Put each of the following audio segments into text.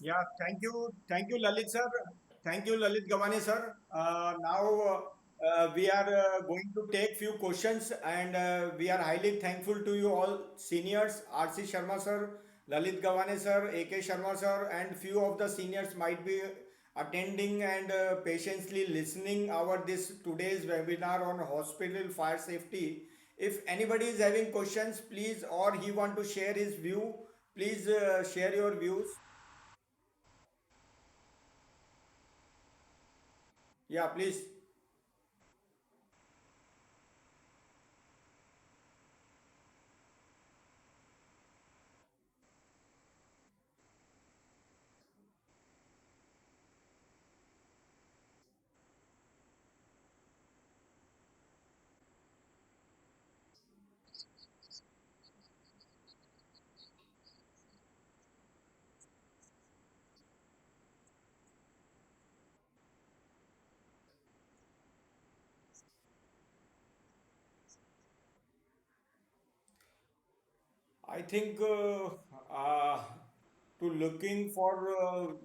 Yeah, thank you, Lalit sir. Thank you, Lalit Gavane sir. Now we are going to take few questions, and we are highly thankful to you all seniors, RC Sharma sir, Lalit Gavane sir, AK Sharma sir, and few of the seniors might be attending and patiently listening our this today's webinar on hospital fire safety. If anybody is having questions, please, or he want to share his view, please share your views. Yeah, please. I think uh, to looking for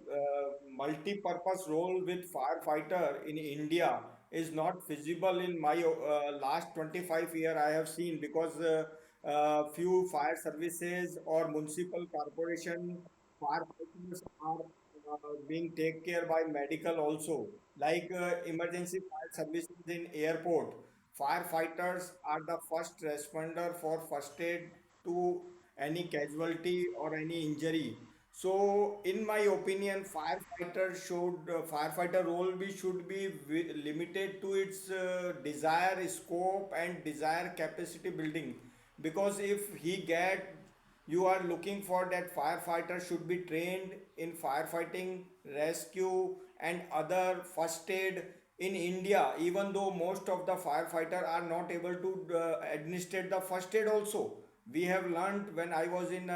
multi-purpose role with firefighter in India is not feasible in my last 25 year I have seen because few fire services or municipal corporation firefighters are being taken care by medical also like emergency fire services in airport. Firefighters are the first responder for first aid to any casualty or any injury. So, in my opinion, firefighter role should be limited to its desire scope and desire capacity building. Because if he get you are looking for that firefighter should be trained in firefighting, rescue, and other first aid in India, even though most of the firefighter are not able to administer the first aid also. We have learned when I was in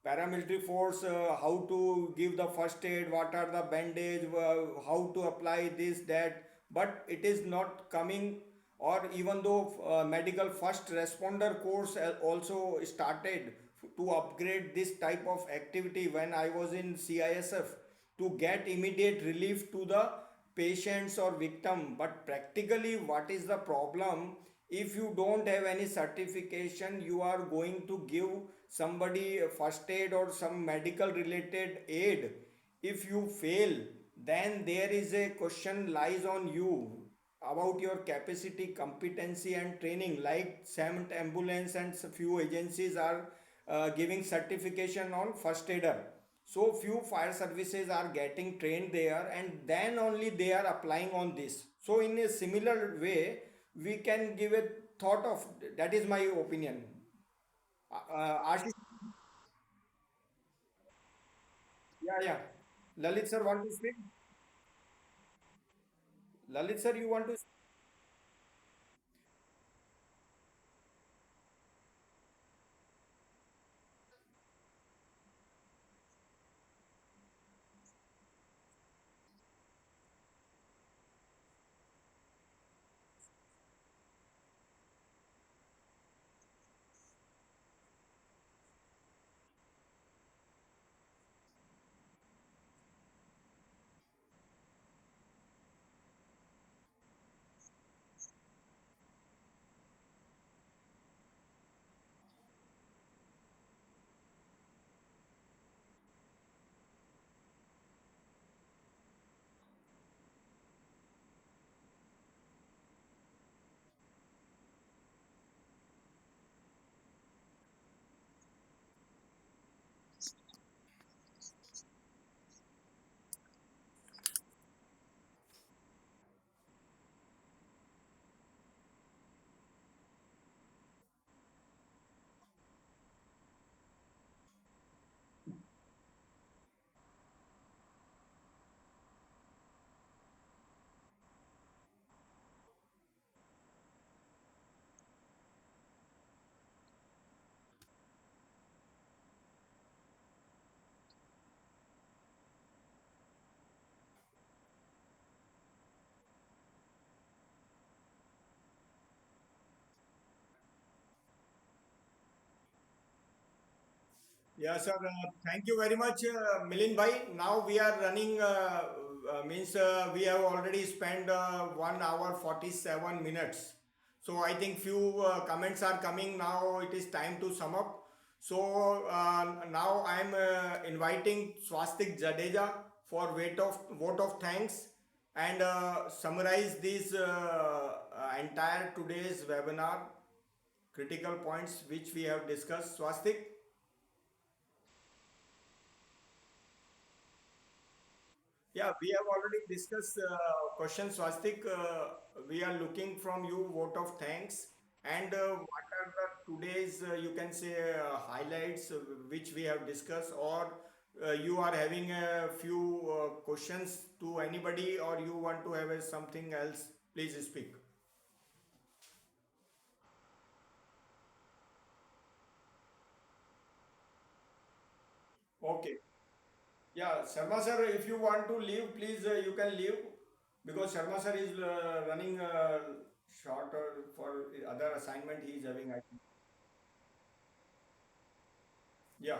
paramilitary force how to give the first aid, what are the bandage, how to apply this, that, but it is not coming. Or even though medical first responder course also started to upgrade this type of activity when I was in CISF to get immediate relief to the patients or victim. But practically, what is the problem? If you don't have any certification, you are going to give somebody a first aid or some medical related aid. If you fail, then there is a question lies on you about your capacity, competency, and training. Like SAMT ambulance and few agencies are giving certification on first aider. So few fire services are getting trained there, and then only they are applying on this. So in a similar way, we can give a thought of that is my opinion. Ashish, yeah, yeah. Lalit sir want to speak? Lalit sir, you want to? Yeah, sir. Thank you very much, Milin bhai. Now we are running, means we have already spent 1 hour 47 minutes. So I think few comments are coming now. It is time to sum up. So now I am inviting Swastik Jadeja for vote of thanks and summarize this entire today's webinar critical points which we have discussed. Swastik. Yeah, we have already discussed question, Swastik. We are looking from you vote of thanks. And what are the today's, you can say, highlights which we have discussed, or you are having a few questions to anybody, or you want to have something else? Please speak. Okay. Yeah, Sharma sir, if you want to leave, please you can leave because Sharma sir is running short for other assignment he is having. I think. Yeah.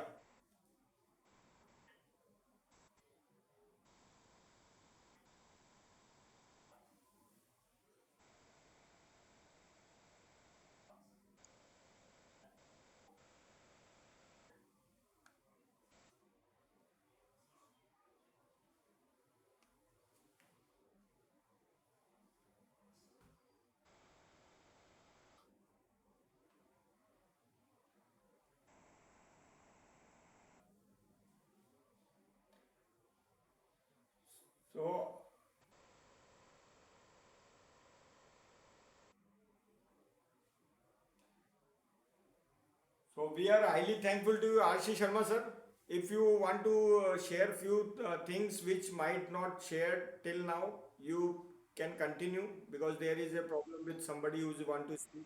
So so we are highly thankful to you, Arshi Sharma sir. If you want to share few things which might not shared till now, you can continue because there is a problem with somebody who's want to speak.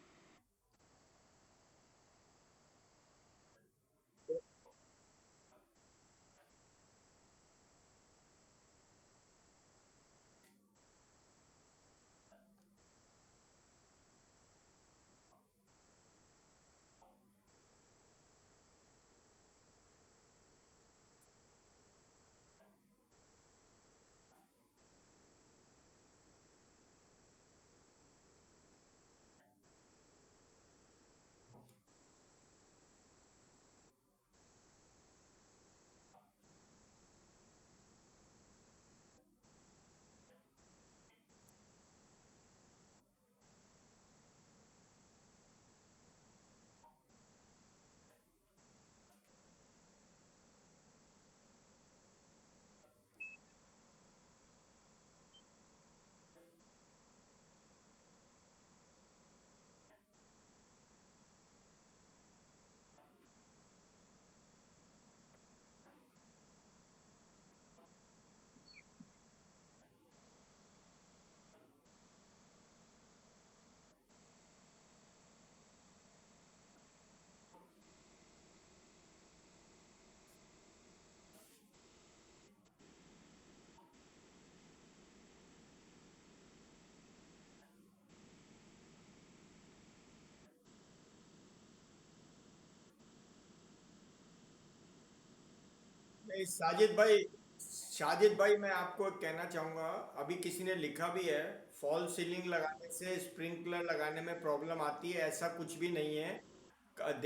नहीं साजिद भाई मैं आपको कहना चाहूंगा अभी किसी ने लिखा भी है फॉल सीलिंग लगाने से स्प्रिंकलर लगाने में प्रॉब्लम आती है ऐसा कुछ भी नहीं है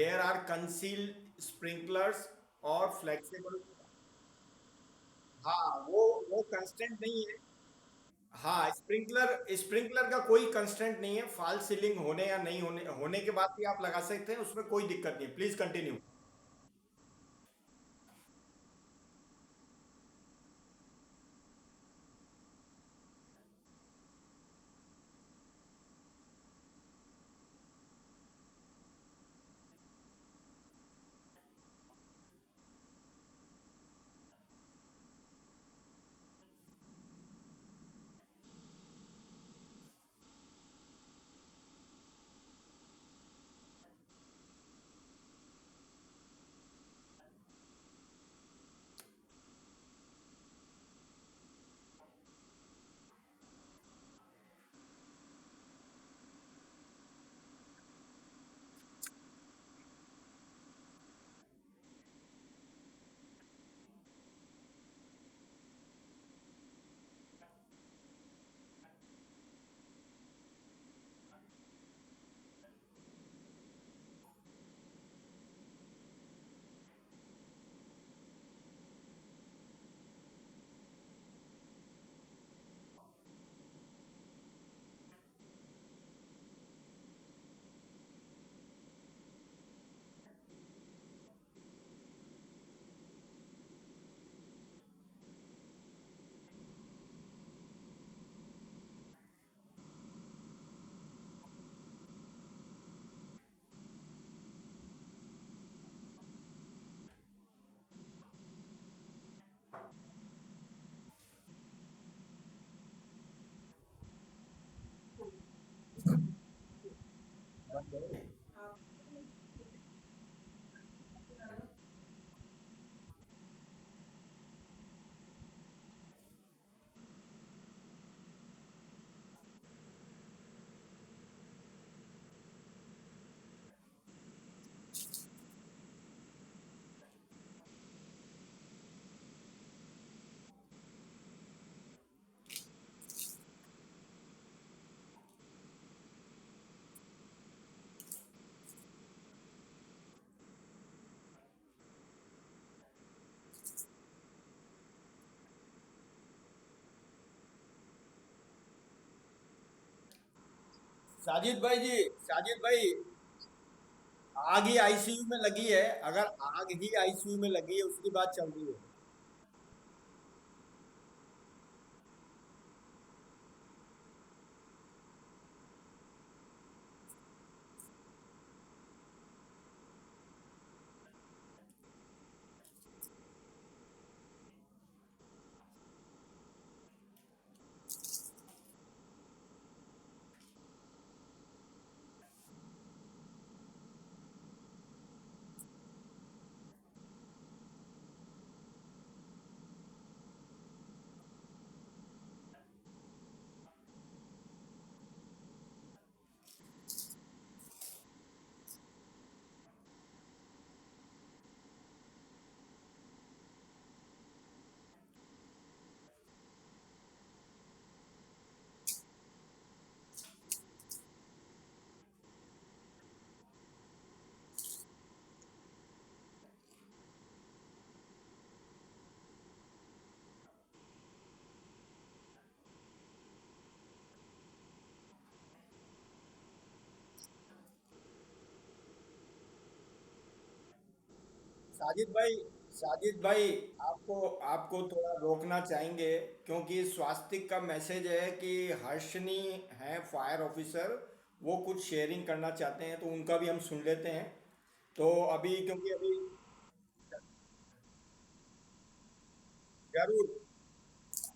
देयर आर कंसील स्प्रिंकलर्स और फ्लेक्सिबल हाँ वो कंस्टेंट नहीं है हाँ स्प्रिंकलर स्प्रिंकलर का कोई कंस्टेंट नहीं है फॉल सीलिंग होने या नहीं होने होने के बाद भी आप लगा सकते हैं उसमें कोई दिक्कत नहीं प्लीज कंटिन्यू साजिद भाई जी, साजिद भाई, आग ही आईसीयू में लगी है। अगर आग ही आईसीयू में लगी है, उसकी बात चल रही है। साजिद भाई, साजिद भाई, आपको आपको थोड़ा रोकना चाहेंगे, क्योंकि स्वास्तिक का मैसेज है कि हर्षनी है फायर ऑफिसर, वो कुछ शेयरिंग करना चाहते हैं, तो उनका भी हम सुन लेते हैं। तो अभी, क्योंकि अभी, जरूर।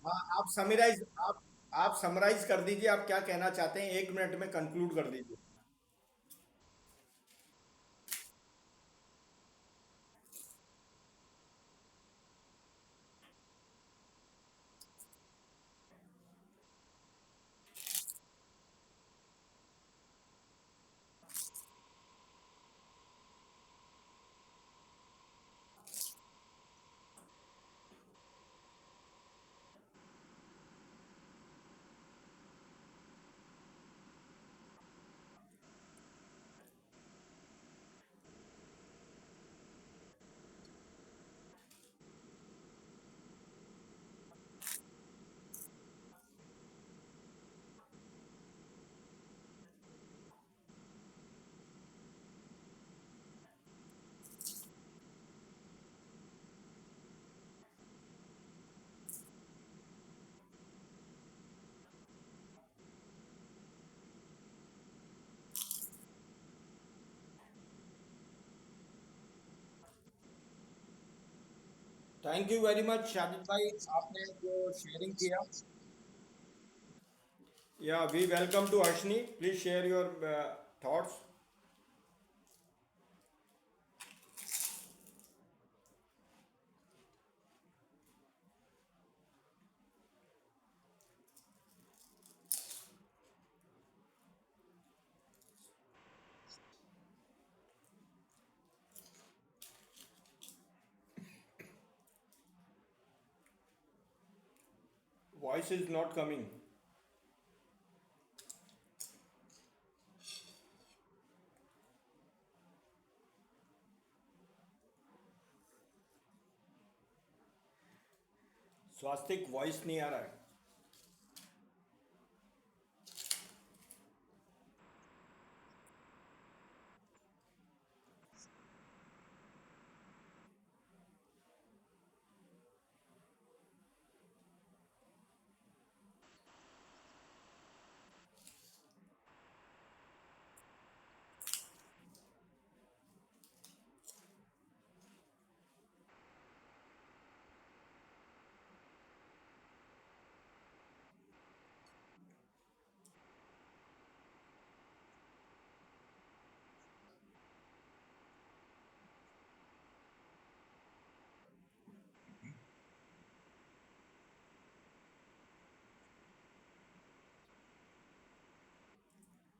हाँ, आप समराइज कर दीजिए, आप क्या कहना चाहते हैं, 1 मिनट में कंक्लूड कर दीजिए। Thank you very much Shadid भाई, आपने जो शेयरिंग किया। या we welcome to Harshani, please share your thoughts. Voice is not coming. Swastik voice नहीं आ रहा है।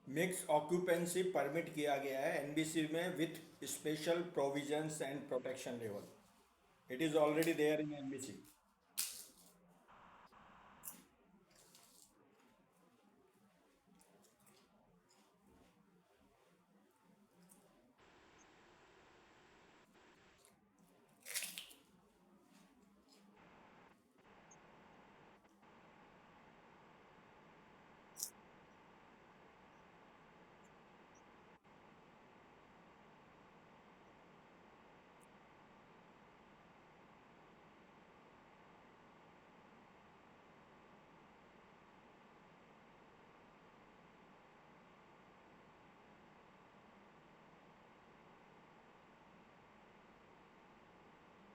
मिक्स ऑक्यूपेंसी परमिट किया गया है एनबीसी में with special provisions and protection level. It is already there in NBC.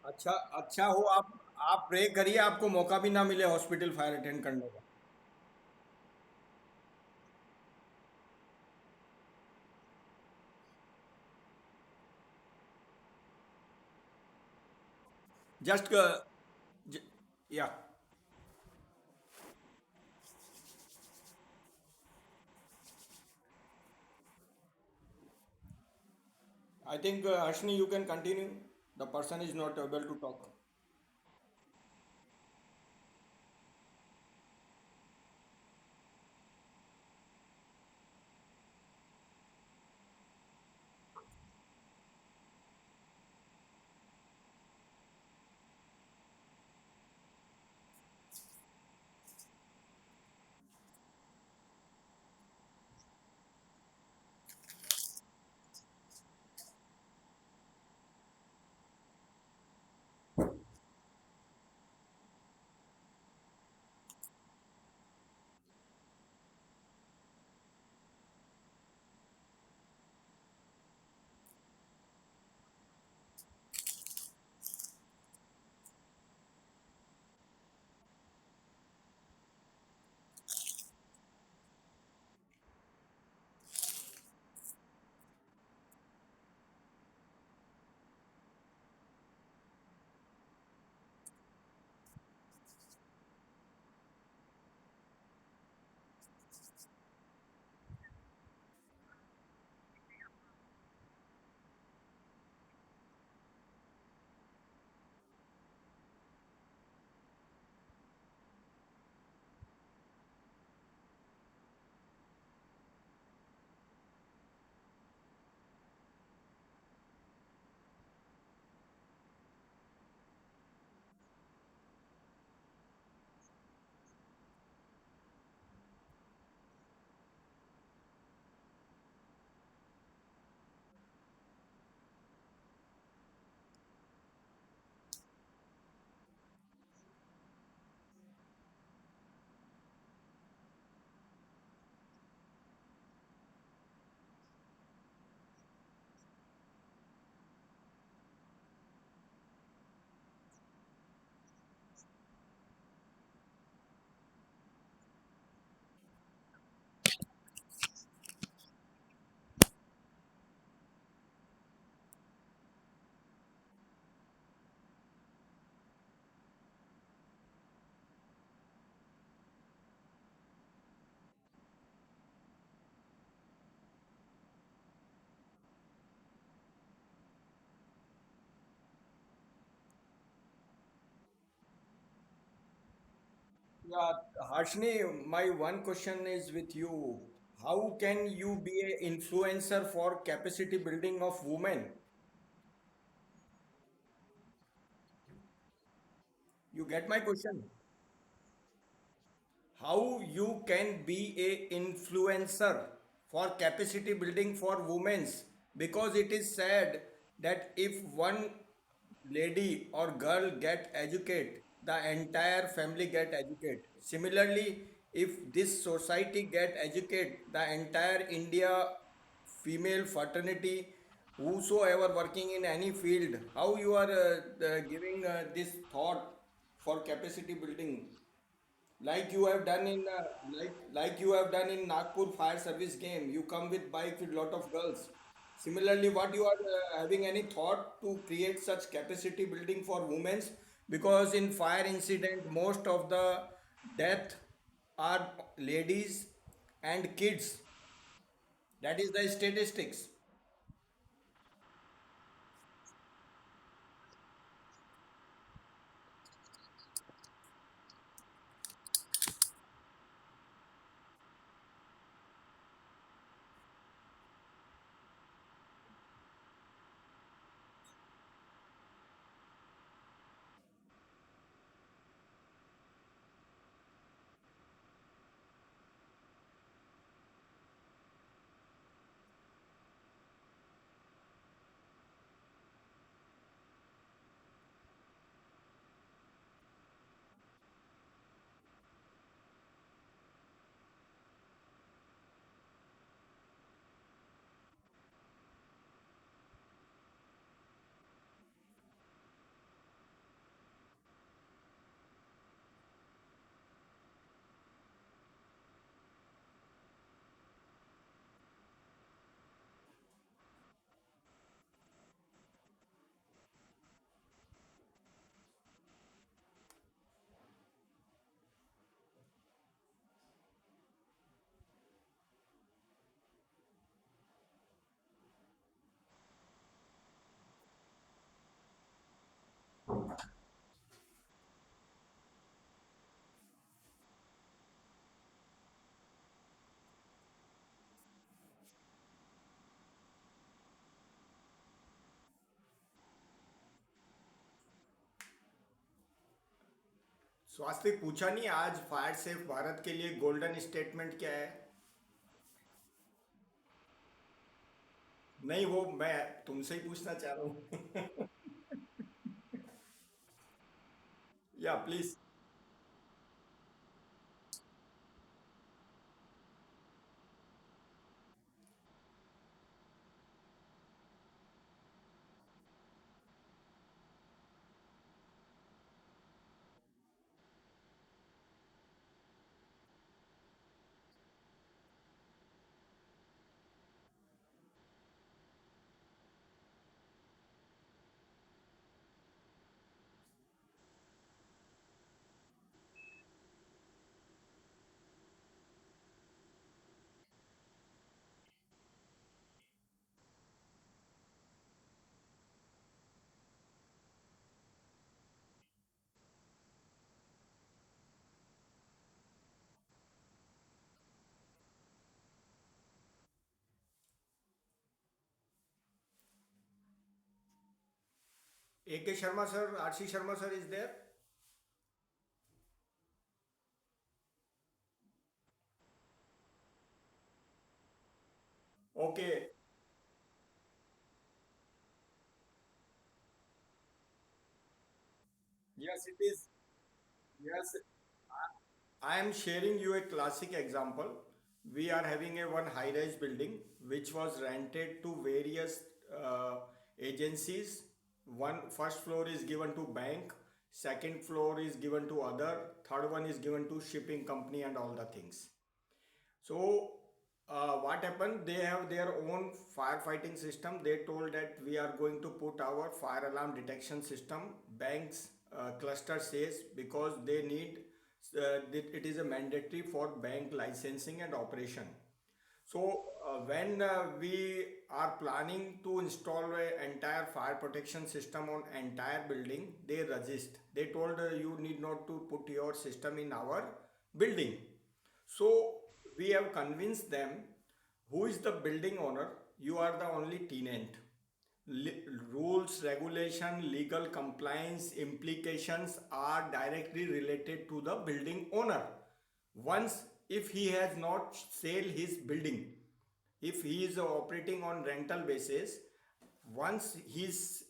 अच्छा अच्छा हो आप प्रे करिए आपको मौका भी ना मिले हॉस्पिटल फायर अटेंड करने का। जस्ट या I think Ashni you can continue. The person is not able to talk. Yeah, Harshni, my one question is with you. How can you be an influencer for capacity building of women? You get my question? How you can be a influencer for capacity building for women's, because it is said that if one lady or girl get educate, the entire family get educate. Similarly, if this society get educate, the entire India female fraternity, whosoever working in any field, how you are giving this thought for capacity building, like you have done in like you have done in Nagpur fire service game. You come with bike with lot of girls. Similarly, what you are having any thought to create such capacity building for women's, because in fire incident most of the death are ladies and kids. That is the statistics. स्वास्तिक पूछा नहीं आज fire safe Bharat के लिए golden statement क्या है? नहीं, वो मैं तुमसे ही पूछना चाह रहा हूँ। या please. A K Sharma sir, RC Sharma sir is there? Okay. Yes it is. Yes, I am sharing you a classic example. We are having a one high-rise building which was rented to various agencies. One first floor is given to bank, second floor is given to other, third one is given to shipping company and all the things. So, what happened? They have their own firefighting system. They told that we are going to put our fire alarm detection system. Banks cluster says because they need it is a mandatory for bank licensing and operation. So when we are planning to install an entire fire protection system on entire building, they resist. They told you need not to put your system in our building. So we have convinced them who is the building owner? You are the only tenant. Rules, regulation, legal compliance implications are directly related to the building owner. Once, if he has not sell his building, if he is operating on rental basis, once he's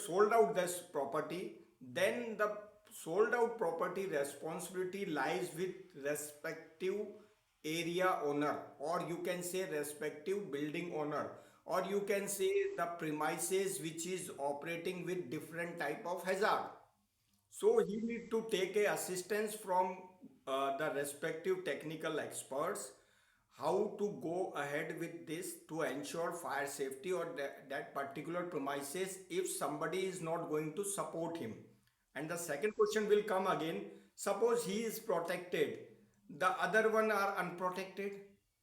sold out this property, then the sold out property responsibility lies with respective area owner, or you can say respective building owner, or you can say the premises which is operating with different type of hazard. So he need to take a assistance from the respective technical experts how to go ahead with this to ensure fire safety or that particular premises if somebody is not going to support him. And the second question will come again. Suppose he is protected, the other one are unprotected.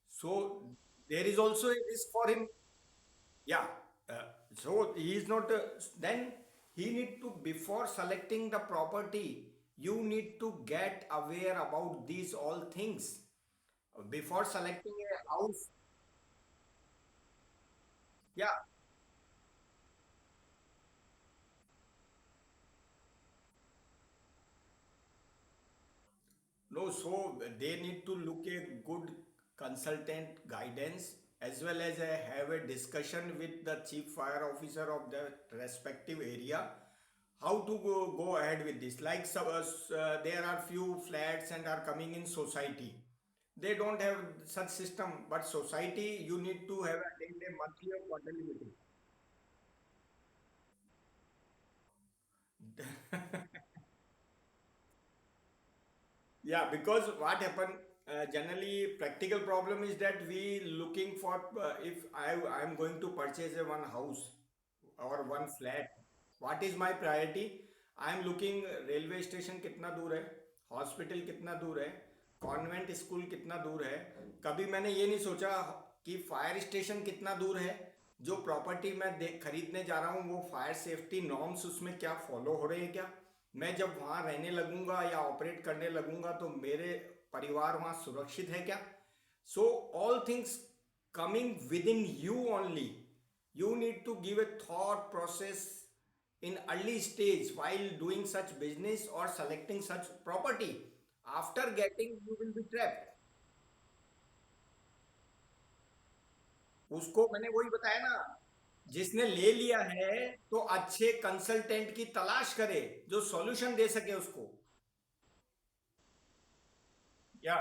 So there is also a risk for him. Yeah. Uh, so he is not. Then he need to before selecting the property. You need to get aware about these all things before selecting a house. Yeah. No. So they need to look a good consultant guidance as well as have a discussion with the chief fire officer of the respective area how to go ahead with this. Like there are few flats and are coming in society. They don't have such system, but society you need to have attend a monthly or quarterly meeting. Yeah, because what happened generally practical problem is that we looking for if I am going to purchase a one house or one flat, what is my priority? I am looking railway station कितना दूर है, hospital कितना दूर है, convent school कितना दूर है. कभी मैंने ये नहीं सोचा कि फायर स्टेशन कितना दूर है. जो प्रॉपर्टी मैं खरीदने जा रहा हूँ वो फायर सेफ्टी नॉर्म्स उसमें क्या फॉलो हो रहे हैं क्या. मैं जब वहाँ रहने लगूंगा या ऑपरेट करने लगूंगा तो मेरे परिवार वहाँ सुरक्षित है क्या. So all things coming within you only. You need to give a thought process in early stage while doing such business or selecting such property. After getting, you will be trapped. उसको मैंने वही बताया ना, जिसने ले लिया है तो अच्छे कंसल्टेंट की तलाश करे जो सॉल्यूशन दे सके उसको. या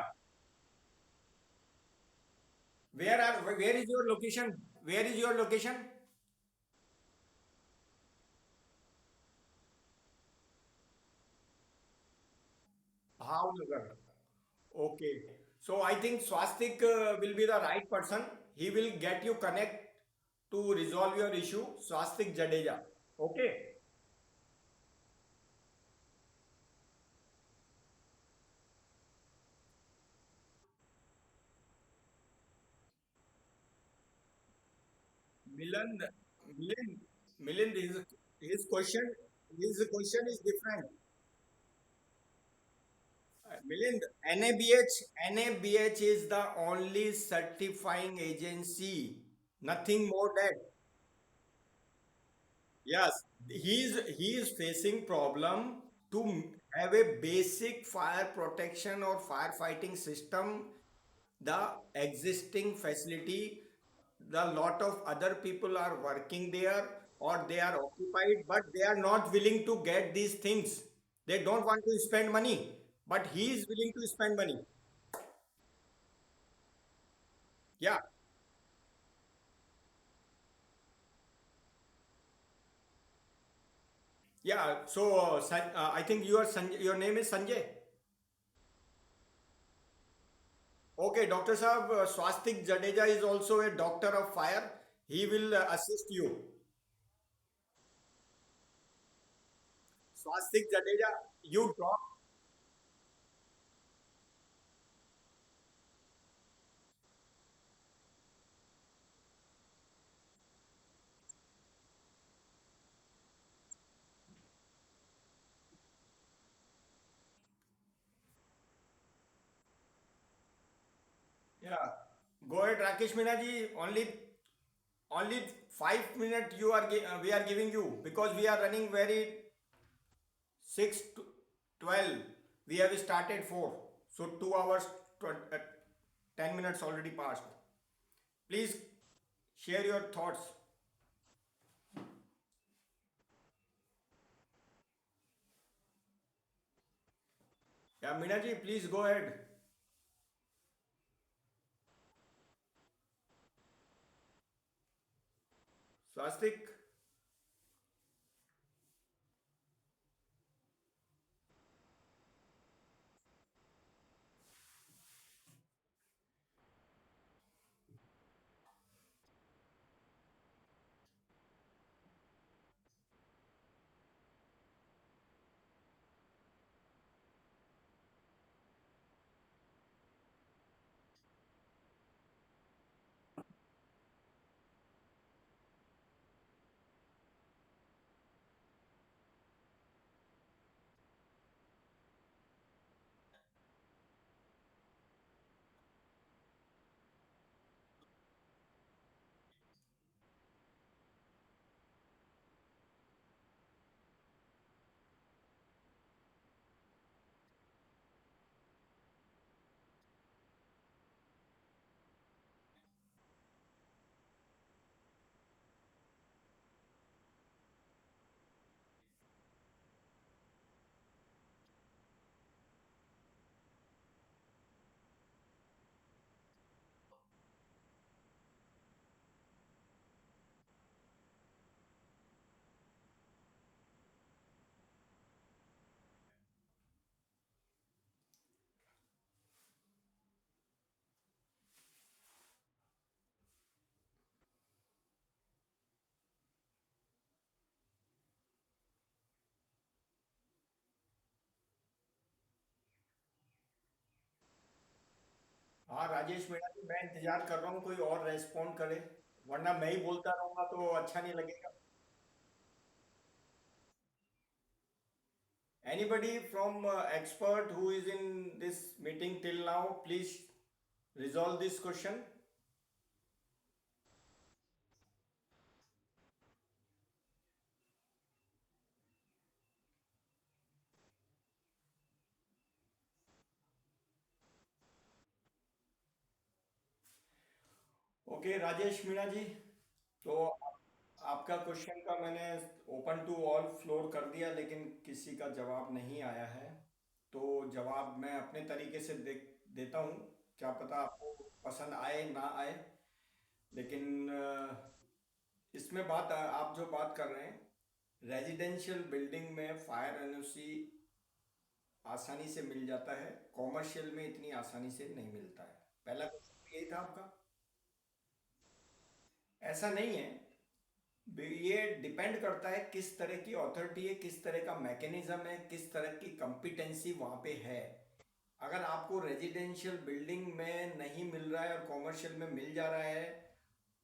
where is your location? Where is your location? Bhavnagar. Okay. So I think Swastik will be the right person. He will get you connect to resolve your issue. Swastik Jadeja. Okay. Milan, Milind, Milind, his question, his question is different. Milind, NABH is the only certifying agency. Nothing more that. Yes, he is facing problem to have a basic fire protection or firefighting system. The existing facility, the lot of other people are working there or they are occupied, but they are not willing to get these things. They don't want to spend money, but he is willing to spend money. Yeah, yeah. So I think your name is Sanjay. Okay, Doctor Saab, Swastik Jadeja is also a doctor of fire. He will assist you. Swastik Jadeja, you talk. Yeah. Go ahead, Rakesh Meena ji. Only 5 minutes we are giving you because we are running very 6 to 12. We have started 4. So 2 hours, 10 minutes already passed. Please share your thoughts. Yeah, Meena ji, please go ahead. Swastik. हाँ राजेश मीणा जी, मैं इंतजार कर रहा हूँ कोई और respond करे, वरना मैं ही बोलता रहूंगा तो अच्छा नहीं लगेगा. Anybody from expert who is in this meeting till now, please resolve this question. Okay Rajesh Meena ji, तो आपका क्वेश्चन का मैंने ओपन टू ऑल फ्लोर कर दिया, लेकिन किसी का जवाब नहीं आया है। तो जवाब मैं अपने तरीके से देता हूँ। क्या पता आपको पसंद आए ना आए, लेकिन इसमें बात आप जो बात कर रहे हैं, रेजिडेंशियल बिल्डिंग में फायर एनओसी आसानी से मिल जाता है, कॉमर्शियल में इतनी आसानी से नहीं मिलता है। पहला क्वेश्चन यही था आपका। ऐसा नहीं है, ये डिपेंड करता है किस तरह की अथॉरिटी है, किस तरह का मैकेनिज्म है, किस तरह की कंपिटेंसी वहाँ पे है। अगर आपको रेजिडेंशियल बिल्डिंग में नहीं मिल रहा है और कॉमर्शियल में मिल जा रहा है,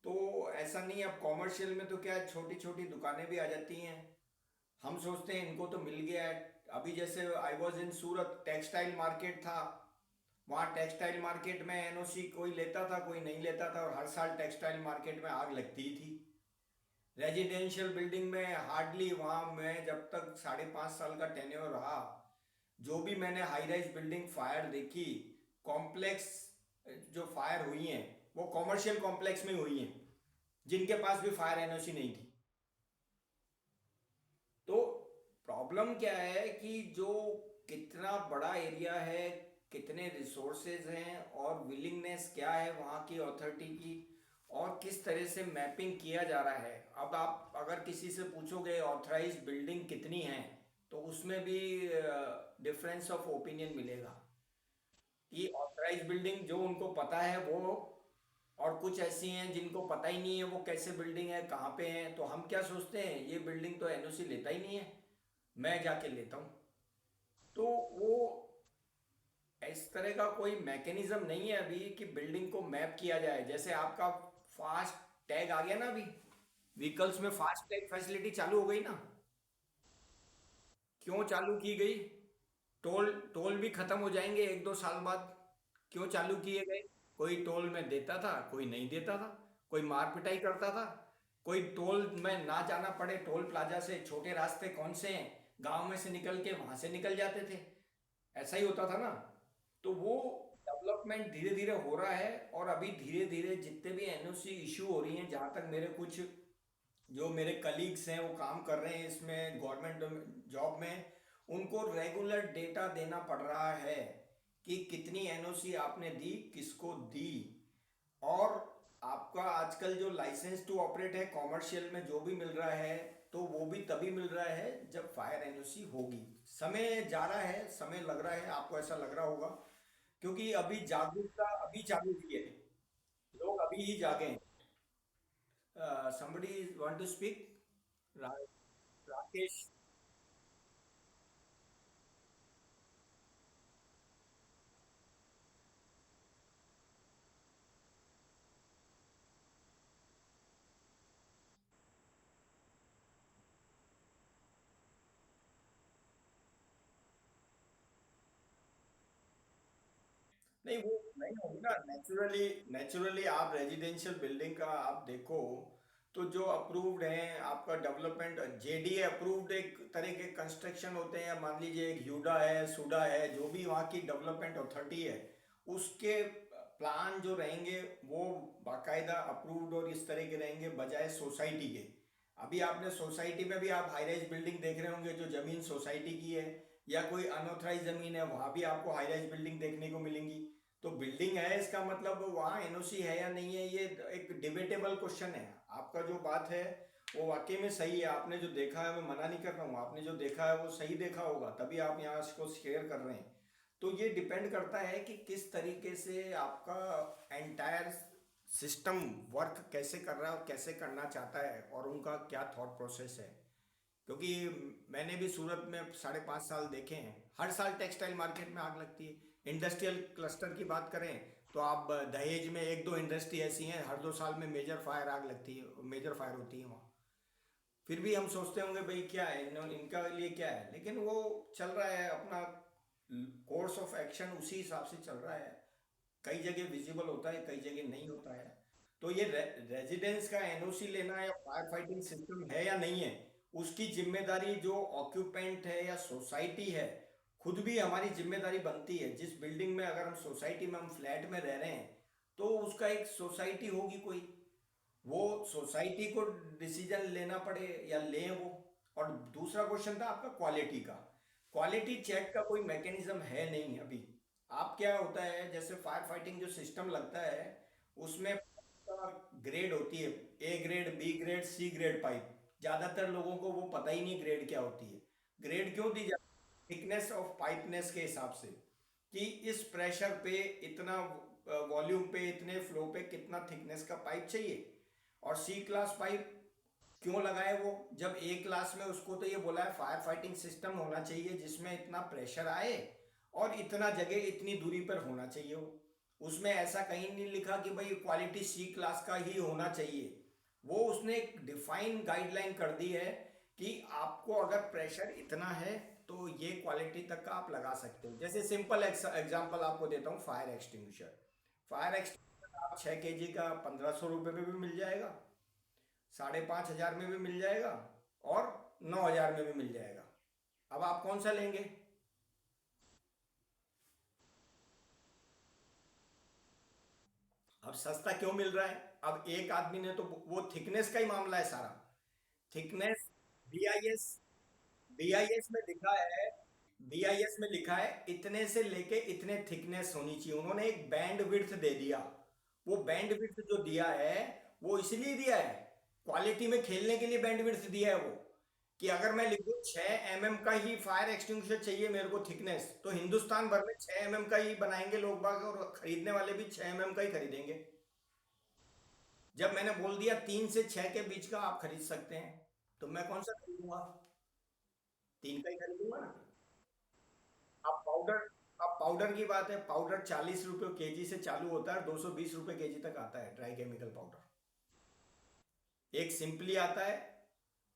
तो ऐसा नहीं है। अब कॉमर्शियल में तो क्या है, छोटी छोटी दुकानें भी आ जाती हैं। हम सोचते हैं इनको तो मिल गया है। अभी जैसे I was in Surat, textile market था। वहाँ टेक्सटाइल मार्केट में एनओसी कोई लेता था, कोई नहीं लेता था, और हर साल टेक्सटाइल मार्केट में आग लगती ही थी। रेजिडेंशियल बिल्डिंग में हार्डली, वहाँ मैं जब तक 5.5 साल का टेन्योर रहा, जो भी मैंने हाई राइज बिल्डिंग फायर देखी, कॉम्प्लेक्स जो फायर हुई हैं, वो कॉमर्शियल कॉम्प्लेक्स में हुई हैं, जिनके पास भी फायर एनओसी नहीं थी। तो प्रॉब्लम क्या है कि जो कितना बड़ा एरिया है, कितने रिसोर्सेज हैं, और विलिंगनेस क्या है वहाँ की अथॉरिटी की, और किस तरह से मैपिंग किया जा रहा है। अब आप अगर किसी से पूछोगे ऑथराइज बिल्डिंग कितनी है, तो उसमें भी डिफरेंस ऑफ ओपिनियन मिलेगा कि ऑथराइज बिल्डिंग जो उनको पता है वो, और कुछ ऐसी हैं जिनको पता ही नहीं है वो कैसे बिल्डिंग है, कहाँ पे है। तो हम क्या सोचते हैं, ये बिल्डिंग तो एनओसी लेता ही नहीं है, मैं जाके लेता हूँ। तो वो इस तरह का कोई मैकेनिज्म नहीं है अभी कि बिल्डिंग को मैप किया जाए। जैसे आपका फास्ट टैग आ गया ना अभी, व्हीकल्स में फास्ट टैग फैसिलिटी चालू हो गई ना। क्यों चालू की गई? टोल टोल भी खत्म हो जाएंगे 1-2 साल बाद। क्यों चालू किए गए? कोई टोल में देता था, कोई नहीं देता था, कोई मार पिटाई करता था, कोई टोल में ना जाना पड़े। टोल प्लाजा से छोटे रास्ते कौन से हैं, गांव में से निकल के वहां से निकल जाते थे। ऐसा ही होता था ना। तो वो डेवलपमेंट धीरे धीरे हो रहा है। और अभी धीरे धीरे जितने भी एनओसी इशू हो रही हैं, जहाँ तक मेरे कुछ जो मेरे कलीग्स हैं वो काम कर रहे हैं इसमें गवर्नमेंट जॉब में, उनको रेगुलर डेटा देना पड़ रहा है कि कितनी एनओसी आपने दी, किसको दी। और आपका आजकल जो लाइसेंस टू ऑपरेट है कॉमर्शियल में जो भी मिल रहा है, तो वो भी तभी मिल रहा है जब फायर एनओसी होगी। समय जा रहा है, समय लग रहा है, आपको ऐसा लग रहा होगा, क्योंकि अभी जागरूकता अभी चालू हुई है, लोग अभी ही जागे हैं। somebody want to speak? Rakesh. नहीं, वो नहीं होगी ना नेचुरली। नेचुरली आप रेजिडेंशियल बिल्डिंग का आप देखो, तो जो अप्रूव्ड हैं आपका डेवलपमेंट, जेडीए अप्रूव्ड एक तरह के कंस्ट्रक्शन होते हैं। मान लीजिए एक ह्यूडा है, सुडा है, जो भी वहाँ की डेवलपमेंट अथॉरिटी है, उसके प्लान जो रहेंगे वो बाकायदा अप्रूव्ड और इस तरह के रहेंगे, बजाय सोसाइटी के। अभी आपने सोसाइटी में भी आप हाई राइज बिल्डिंग देख रहे होंगे, जो जमीन सोसाइटी की है या कोई अनऑथराइज जमीन है, वहाँ भी आपको हाई राइज बिल्डिंग देखने को मिलेंगी। तो बिल्डिंग है, इसका मतलब वहाँ एनओसी है या नहीं है, ये एक डिबेटेबल क्वेश्चन है। आपका जो बात है वो वाकई में सही है। आपने जो देखा है, मैं मना नहीं कर रहा हूँ, आपने जो देखा है वो सही देखा होगा, तभी आप यहाँ इसको शेयर कर रहे हैं। तो ये डिपेंड करता है कि किस तरीके से आपका एंटायर सिस्टम वर्क कैसे कर रहा है और कैसे करना चाहता है, और उनका क्या थॉट प्रोसेस है। क्योंकि मैंने भी सूरत में 5.5 साल देखे हैं, हर साल टेक्सटाइल मार्केट में आग लगती है। इंडस्ट्रियल क्लस्टर की बात करें तो आप दहेज में 1-2 इंडस्ट्री ऐसी हैं, हर 2 साल में मेजर फायर आग लगती है, मेजर फायर होती है वहाँ। फिर भी हम सोचते होंगे भाई क्या है, इनका लिए क्या है, लेकिन वो चल रहा है अपना कोर्स ऑफ एक्शन, उसी हिसाब से चल रहा है। कई जगह विजिबल होता है, कई जगह नहीं होता है। तो ये रेजिडेंस का एनओसी लेना या फायर फाइटिंग सिस्टम है या नहीं है, उसकी जिम्मेदारी जो ऑक्यूपेंट है या सोसाइटी है, खुद भी हमारी जिम्मेदारी बनती है। जिस बिल्डिंग में, अगर हम सोसाइटी में हम फ्लैट में रह रहे हैं, तो उसका एक सोसाइटी होगी कोई, वो सोसाइटी को डिसीजन लेना पड़े या लें वो। और दूसरा क्वेश्चन था आपका क्वालिटी का। क्वालिटी चेक का कोई मैकेनिज्म है नहीं अभी। आप क्या होता है, जैसे फायर फाइटिंग जो सिस्टम लगता है उसमें ग्रेड होती है, A grade, B grade, C grade pipe. ज्यादातर लोगों को वो पता ही नहीं ग्रेड क्या होती है। ग्रेड क्यों दी जाती है? थिकनेस ऑफ पाइपनेस के हिसाब से, कि इस प्रेशर पे इतना, वॉल्यूम पे इतने फ्लो पे कितना थिकनेस का पाइप चाहिए। और सी क्लास पाइप क्यों लगाए वो, जब ए क्लास में उसको तो ये बोला है फायर फाइटिंग सिस्टम होना चाहिए जिसमें इतना प्रेशर आए और इतना जगह इतनी दूरी पर होना चाहिए वो। उसमें ऐसा कहीं नहीं लिखा कि भाई क्वालिटी सी क्लास का ही होना चाहिए। वो उसने एक डिफाइन गाइडलाइन कर दी है कि आपको अगर प्रेशर इतना है तो ये क्वालिटी तक का आप लगा सकते हो। जैसे सिंपल एग्जांपल आपको देता हूँ, फायर एक्सटिंग्विशर। फायर एक्सटिंग्विशर आप 6 kg का 1500 रुपये में भी मिल जाएगा, 5,500 में भी मिल जाएगा, और 9,000 में भी मिल जाएगा। अब आप कौन सा लेंगे? अब सस्ता क्यों मिल रहा है? अब एक आदमी ने तो, वो थिकनेस का ही मामला है सारा। थिकनेस, बीआईएस, बीआईएस में लिखा है, बीआईएस में लिखा है इतने से लेके इतने थिकनेस होनी चाहिए। उन्होंने एक बैंड विड्थ दे दिया। वो बैंड विड्थ जो दिया है वो इसलिए दिया है, क्वालिटी में खेलने के लिए बैंड विड्थ दिया है वो। कि अगर मैं लिखूं 6 mm का ही फायर एक्सटिंग्विशर चाहिए मेरे को थिकनेस, तो हिंदुस्तान भर में 6 mm का ही बनाएंगे लोग बाग, और खरीदने वाले भी 6 mm का ही खरीदेंगे। जब मैंने बोल दिया 3 से 6 के बीच का आप खरीद सकते हैं, तो मैं कौन सा खरीदूंगा? 3 का ही खरीदूंगा ना। अब पाउडर, अब पाउडर की बात है, पाउडर 40 रुपये केजी से चालू होता है, 220 रुपये केजी तक आता है ड्राई केमिकल पाउडर। एक सिंपली आता है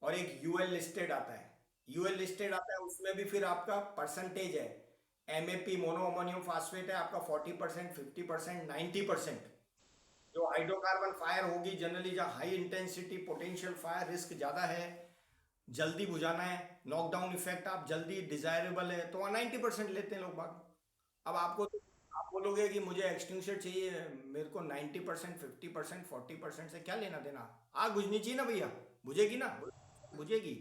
और एक यूएल लिस्टेड आता है। यूएल लिस्टेड आता है, उसमें भी फिर आपका परसेंटेज है। एमएपी मोनो अमोनियम फास्फेट है आपका 40%, 50%, 90%। जो हाइड्रोकार्बन फायर होगी जनरली, जहाँ high intensity potential fire, risk ज़्यादा है, जल्दी बुझाना है, नॉकडाउन इफेक्ट आप जल्दी डिजायरेबल है, तो 90% लेते हैं लोग बाग। अब आपको तो, आप बोलोगे कि मुझे एक्सटिंग्विशर चाहिए, मेरे को 90%, 50%, 40% से क्या लेना देना। आग बुझनी चाहिए ना भैया, बुझेगी ना, बुझेगी।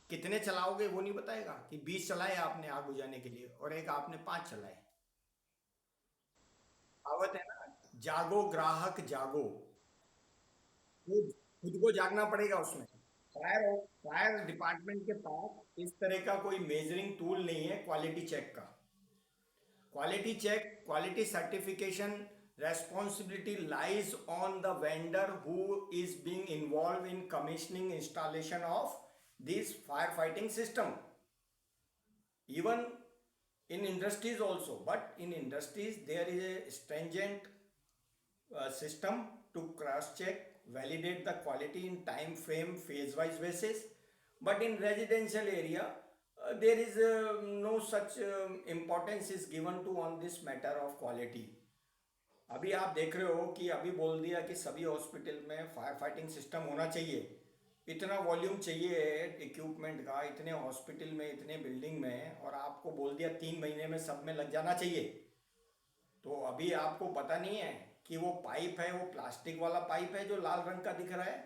कितने चलाओगे वो नहीं बताएगा, कि 20 चलाए आपने आग बुझाने के लिए और एक आपने 5 चलाए। कहावत है ना, जागो ग्राहक जागो। खुद खुद को जागना पड़ेगा उसमें। फायर फायर डिपार्टमेंट के पास इस तरह का कोई मेजरिंग टूल नहीं है क्वालिटी चेक का। Quality check, quality certification, responsibility lies on the vendor who is being involved in commissioning installation of this firefighting system. Even in industries also, but in industries there is a stringent system to cross check, validate the quality in time frame phase wise basis. But in residential area there is no such importance is given to on this matter of quality. अभी आप देख रहे हो कि अभी बोल दिया कि सभी हॉस्पिटल में फायर फाइटिंग सिस्टम होना चाहिए, इतना वॉल्यूम चाहिए इक्विपमेंट का, इतने हॉस्पिटल में, इतने बिल्डिंग में, और आपको बोल दिया 3 महीने में सब में लग जाना चाहिए। तो अभी आपको पता नहीं है कि वो पाइप है, वो प्लास्टिक वाला पाइप है जो लाल रंग का दिख रहा है,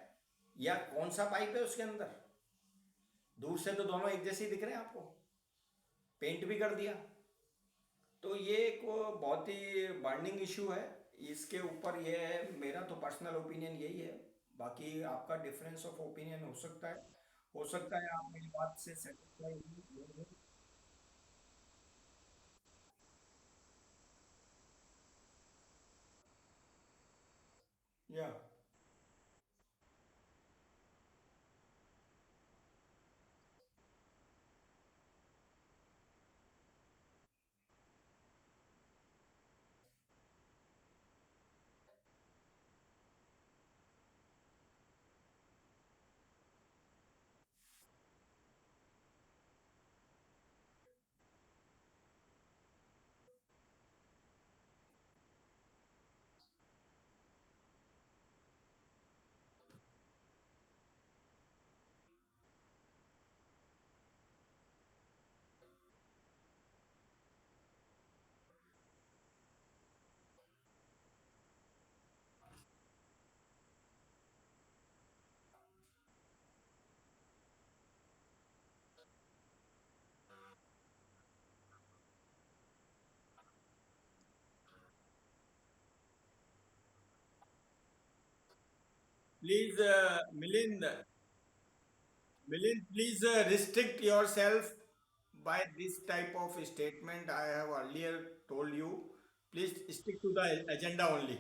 या कौन सा पाइप है उसके अंदर। दूर से तो दोनों एक जैसे ही दिख रहे हैं आपको, पेंट भी कर दिया। तो ये एक बहुत ही बर्निंग इशू है। इसके ऊपर ये है, मेरा तो पर्सनल ओपिनियन यही है। बाकी आपका डिफरेंस ऑफ ओपिनियन हो सकता है, हो सकता है आप मेरी बात से सेटिस्फाई नहीं हो। या Please, Milind, please restrict yourself by this type of statement I have earlier told you. Please stick to the agenda only.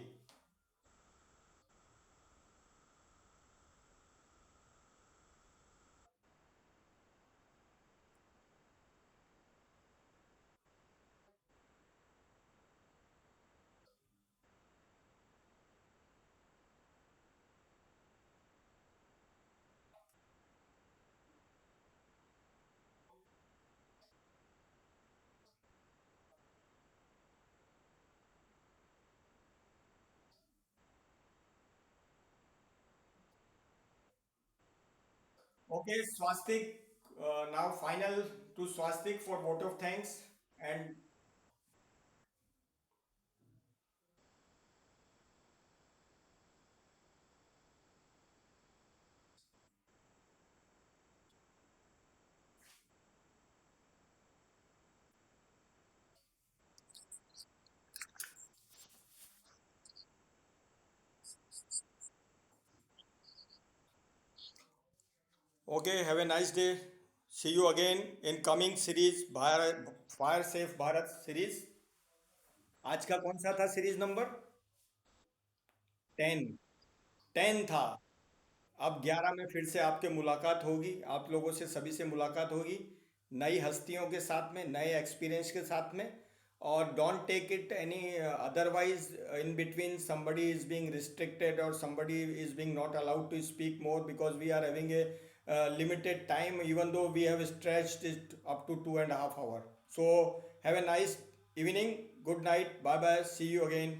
Okay, Swastik, now final to Swastik for vote of thanks. And okay, have a nice day. See you again in coming series, Fire Safe Bharat series. आज का कौन सा था series number? 10। 10 था। अब 11 में फिर से आपके मुलाकात होगी, आप लोगों से सभी से मुलाकात होगी, नई हस्तियों के साथ में, नए एक्सपीरियंस के साथ में। और don't take it any otherwise in between somebody is being restricted और somebody is being not allowed to speak more because we are having a limited time even though we have stretched it up to 2.5 hours. So have a nice evening, good night, bye bye, see you again.